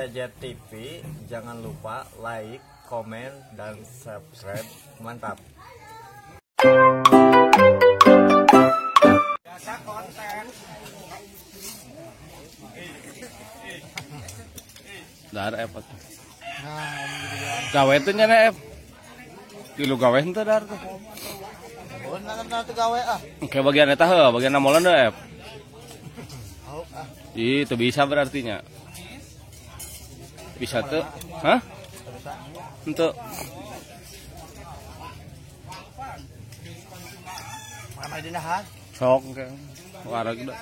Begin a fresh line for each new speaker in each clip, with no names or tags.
CJ TV. Jangan lupa like, komen, dan subscribe. Mantap. Biasa konten.
Dar F tuh. Gawe tuh nyana F. Kilu gawe henteu dar tuh.
Oh, nanti gawe ah.
Kayak bagian eta heuh, bagian namolan deh F. Itu bisa berartinya. Bisa tuh. Hah? Henteu.
Mana di nahan?
Sok ke. Warag dah.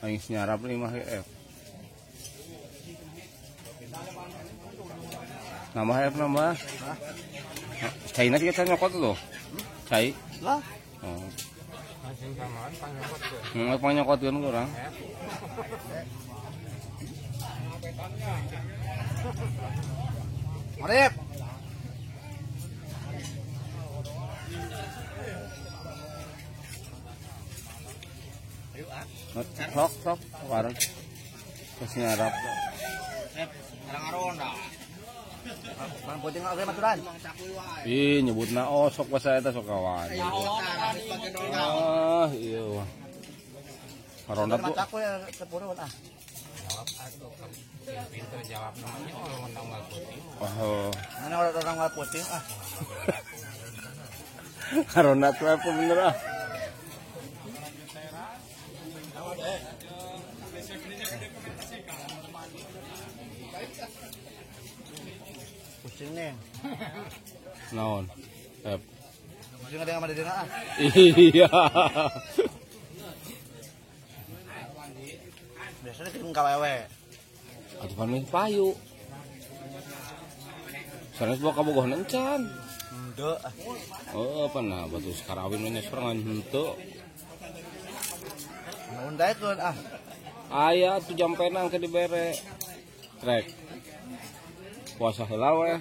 Aing nyarap 5 F. Nambah F nambah. Cai nasi kita nyokot tuh. Cai.
Lah.
Oh. Panyokot kan kurang.
Marip.
Sok warung kasih nyarap.
Bang putih nggak boleh maturan.
Ih nyebutna oh sok bahasa eta sok kawan. Ah iya. Ronda tuh.
Aku ya 10 ah.
Pinter jawab namanya orang tanggal putih.
Oh.
Mana orang tanggal putih ah.
Ronda tuh apa bener ah.
Pusing nih.
Naon? F.
Pusing ada yang ada di sana ah.
Iya.
Biasanya kirim KWW.
Atuh kan payu. Sanes bawa kabogoh encan.
Henteu.
Oh, apa nah batu sekarang awin serangan henteu.
Undai tuh ah.
Aya tuh jam penang ke dibere. Trek. Puasa heula we.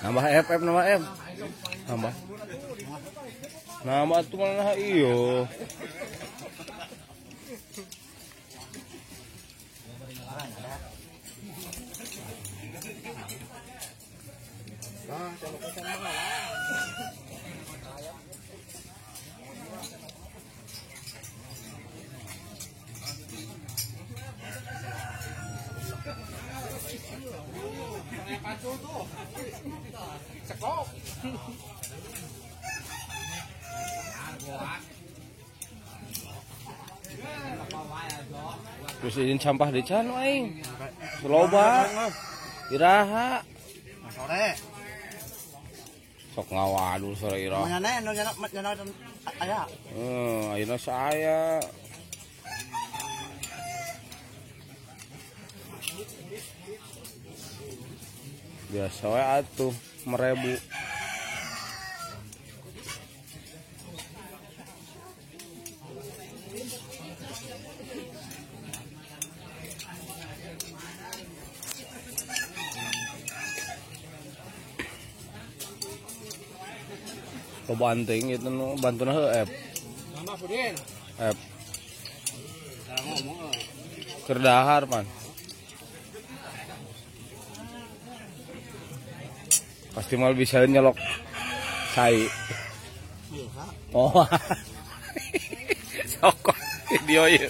Nambah F nambah M. Nambah. Nama tuh mana iyo. Terus izin sampah di can aing. Loba. Iraha.
Sore.
Sok ngawadu sore iraha.
Mana anu nyana aya.
Ayeuna saya. Biasa we atuh 1000. Kebanting itu nu bantuna heuh F.
Nama Pudin.
F. Keur dahar pan. Pasti mal bisa nyelok cai. Oh. Sok video ieu.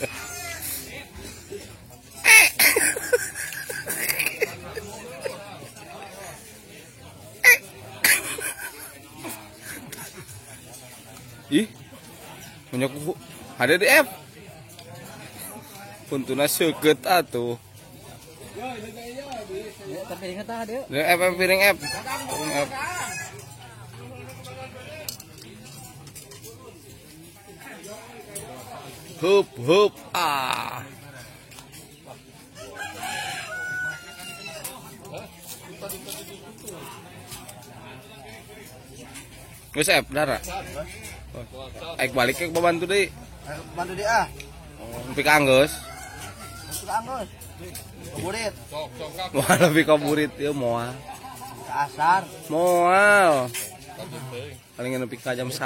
Ih, banyak buku. Ada di F. Puntuna seukeut atuh.
Tapi ingat ada.
F piring F. Piring F. Hup ah. Geus F dara. Aik balik ke bantu deui.
Bantu dia ah.
Nepi ka anggeus.
Nepi ka anggeus. Burit.
Wah lebih ke burit ieu moal.
asar.
Moal. Paling nepi ka jam 8.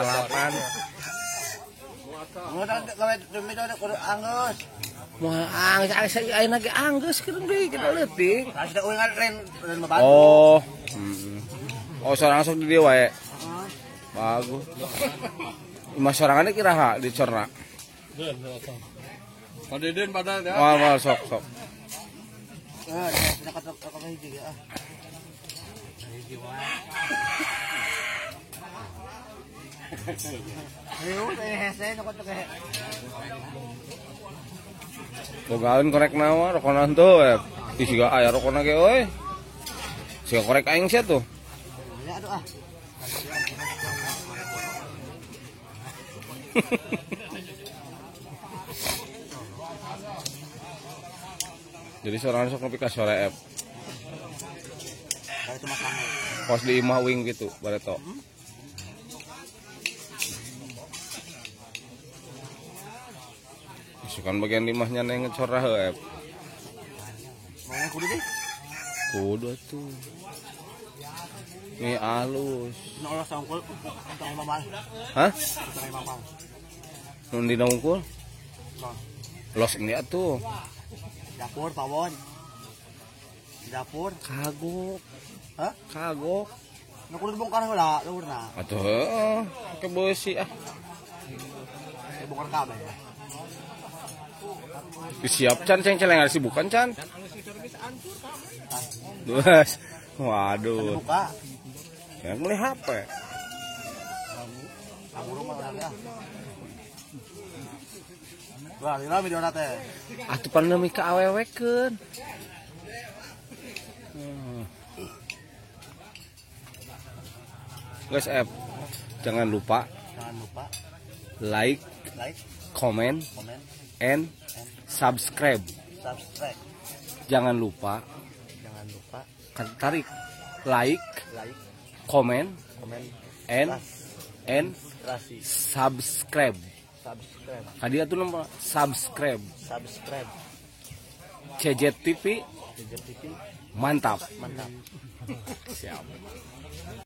Ngoda gawe demi kudu anggeus.
Moal anggeus ayeuna ge anggeus keur deui kita leutik.
Kasih uingan ren membantu.
Oh. Oh, sorangan sok di dieu wae. Bagus. Imah sorangan kiraha di corna.
Padeden pada ya.
Mal sok.
Sudah kata hiji ya. Ayo, hese nu kata ke.
Bogaeun korek naon rokonan teu we. Siga aya rokona ge euy. Siga korek aing sia tuh.
Ya aduh ah.
Jadi sorangan sok nepi ka sore F.
Kayak cuma sange.
Kos di imah wing gitu bareto. Isukan bagian imahnya neng ngecorah F.
Mau kudu deh.
Kudu tuh. Ini alus.
Nolos sangkul tong mamal.
Hah?
Tong mamal.
Nun dina ungkul?
Nah,
Los ini atuh.
dapur pawon. Dapur.
Kagok.
Hah?
Kagok.
Nu kudu bongkar heula luhurna.
Atuh heuh, ke beusi ah.
Bongkar kabeh.
Disiap can ceng celeng ada sibukan can. Duas. Waduh.
Buka.
Yang beli HP.
Kamu rumah ya. Wah, lila video teh.
Atuh pandemi ka awewekeun. Guys, jangan lupa
Jangan lupa
like,
like,
comment,
comment,
and subscribe.
subscribe.
Jangan lupa tarik like, comment,
comment,
and
rasi,
subscribe. Tadi atuh nomor subscribe. CJ TV
TV
mantap.
mantap.
Siap.